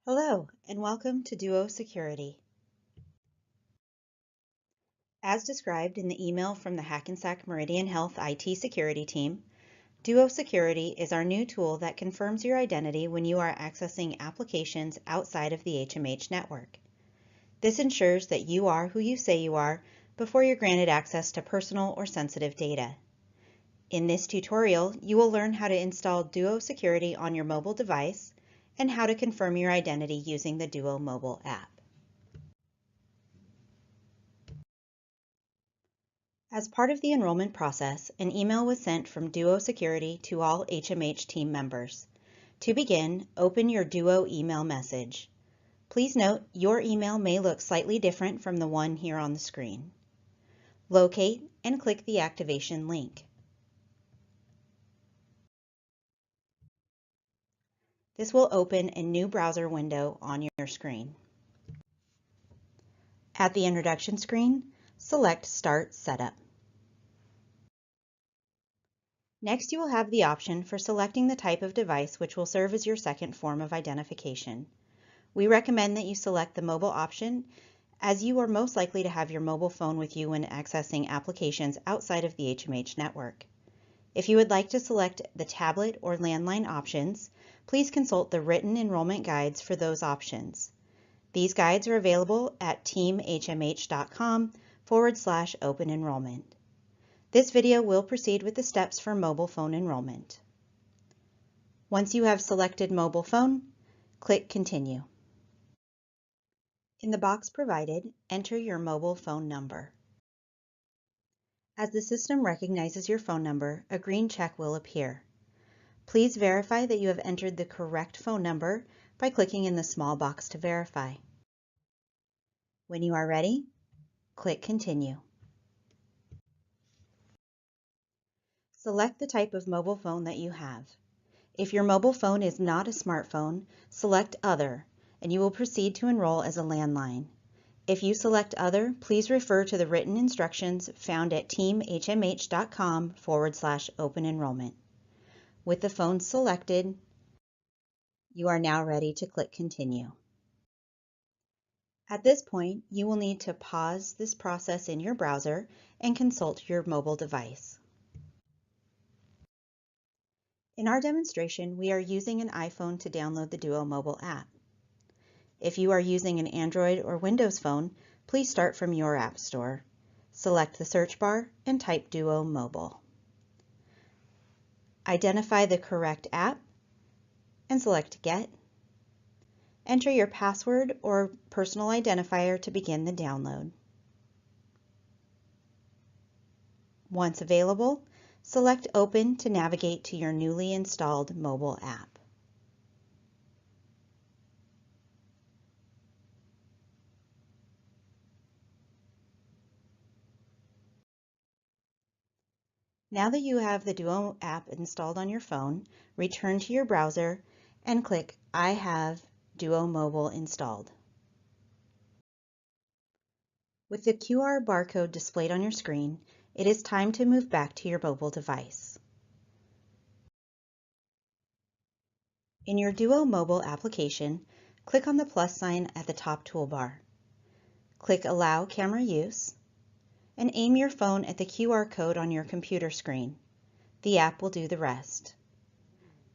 Hello, and welcome to Duo Security. As described in the email from the Hackensack Meridian Health IT security team, Duo Security is our new tool that confirms your identity when you are accessing applications outside of the HMH network. This ensures that you are who you say you are before you're granted access to personal or sensitive data. In this tutorial, you will learn how to install Duo Security on your mobile device and how to confirm your identity using the Duo mobile app. As part of the enrollment process, an email was sent from Duo Security to all HMH team members. To begin, open your Duo email message. Please note your email may look slightly different from the one here on the screen. Locate and click the activation link. This will open a new browser window on your screen. At the introduction screen, select Start Setup. Next, you will have the option for selecting the type of device which will serve as your second form of identification. We recommend that you select the mobile option as you are most likely to have your mobile phone with you when accessing applications outside of the HMH network. If you would like to select the tablet or landline options, please consult the written enrollment guides for those options. These guides are available at teamhmh.com/open enrollment. This video will proceed with the steps for mobile phone enrollment. Once you have selected mobile phone, click Continue. In the box provided, enter your mobile phone number. As the system recognizes your phone number, a green check will appear. Please verify that you have entered the correct phone number by clicking in the small box to verify. When you are ready, click Continue. Select the type of mobile phone that you have. If your mobile phone is not a smartphone, select Other, and you will proceed to enroll as a landline. If you select Other, please refer to the written instructions found at teamhmh.com/open enrollment. With the phone selected, you are now ready to click Continue. At this point, you will need to pause this process in your browser and consult your mobile device. In our demonstration, we are using an iPhone to download the Duo mobile app. If you are using an Android or Windows phone, please start from your app store. Select the search bar and type Duo Mobile. Identify the correct app and select Get. Enter your password or personal identifier to begin the download. Once available, select Open to navigate to your newly installed mobile app. Now that you have the Duo app installed on your phone, return to your browser and click I have Duo Mobile installed. With the QR barcode displayed on your screen, it is time to move back to your mobile device. In your Duo mobile application, click on the plus sign at the top toolbar. Click Allow Camera Use and aim your phone at the QR code on your computer screen. The app will do the rest.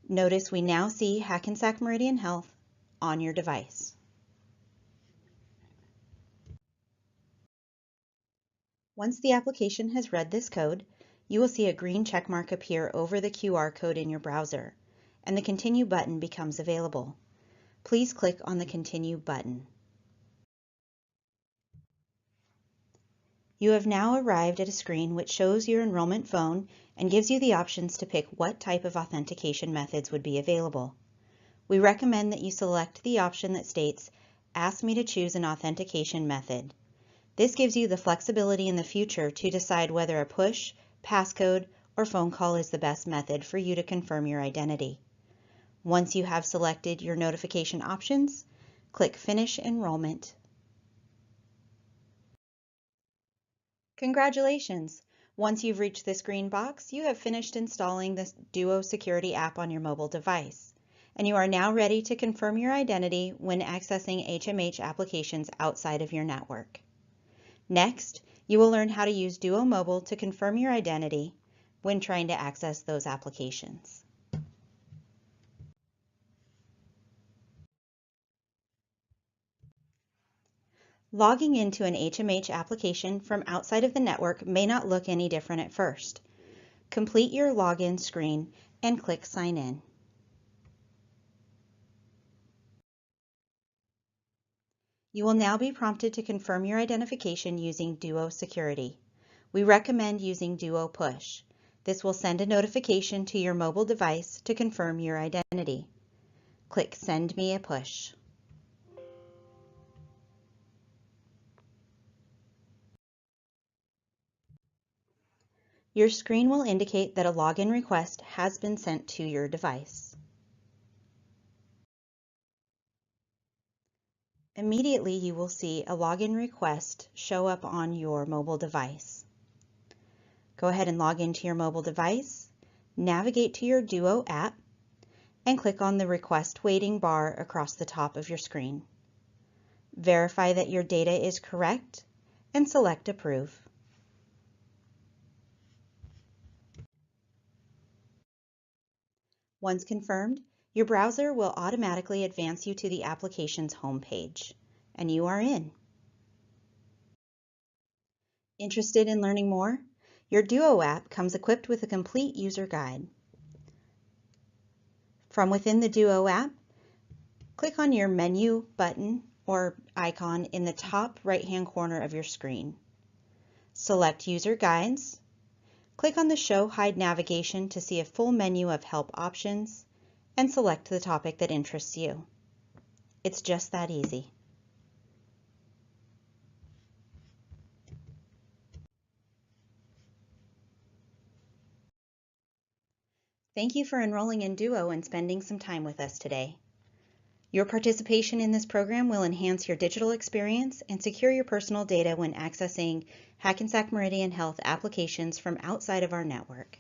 Notice we now see Hackensack Meridian Health on your device. Once the application has read this code, you will see a green checkmark appear over the QR code in your browser, and the Continue button becomes available. Please click on the Continue button. You have now arrived at a screen which shows your enrollment phone and gives you the options to pick what type of authentication methods would be available. We recommend that you select the option that states, Ask me to choose an authentication method. This gives you the flexibility in the future to decide whether a push, passcode, or phone call is the best method for you to confirm your identity. Once you have selected your notification options, click Finish Enrollment. Congratulations! Once you've reached this green box, you have finished installing the Duo Security app on your mobile device, and you are now ready to confirm your identity when accessing HMH applications outside of your network. Next, you will learn how to use Duo Mobile to confirm your identity when trying to access those applications. Logging into an HMH application from outside of the network may not look any different at first. Complete your login screen and click Sign In. You will now be prompted to confirm your identification using Duo Security. We recommend using Duo Push. This will send a notification to your mobile device to confirm your identity. Click Send Me a Push. Your screen will indicate that a login request has been sent to your device. Immediately, you will see a login request show up on your mobile device. Go ahead and log into your mobile device, navigate to your Duo app, and click on the Request Waiting bar across the top of your screen. Verify that your data is correct and select Approve. Once confirmed, your browser will automatically advance you to the application's home page, and you are in. Interested in learning more? Your Duo app comes equipped with a complete user guide. From within the Duo app, click on your menu button or icon in the top right-hand corner of your screen. Select User Guides. Click on the Show Hide navigation to see a full menu of help options, and select the topic that interests you. It's just that easy. Thank you for enrolling in Duo and spending some time with us today. Your participation in this program will enhance your digital experience and secure your personal data when accessing Hackensack Meridian Health applications from outside of our network.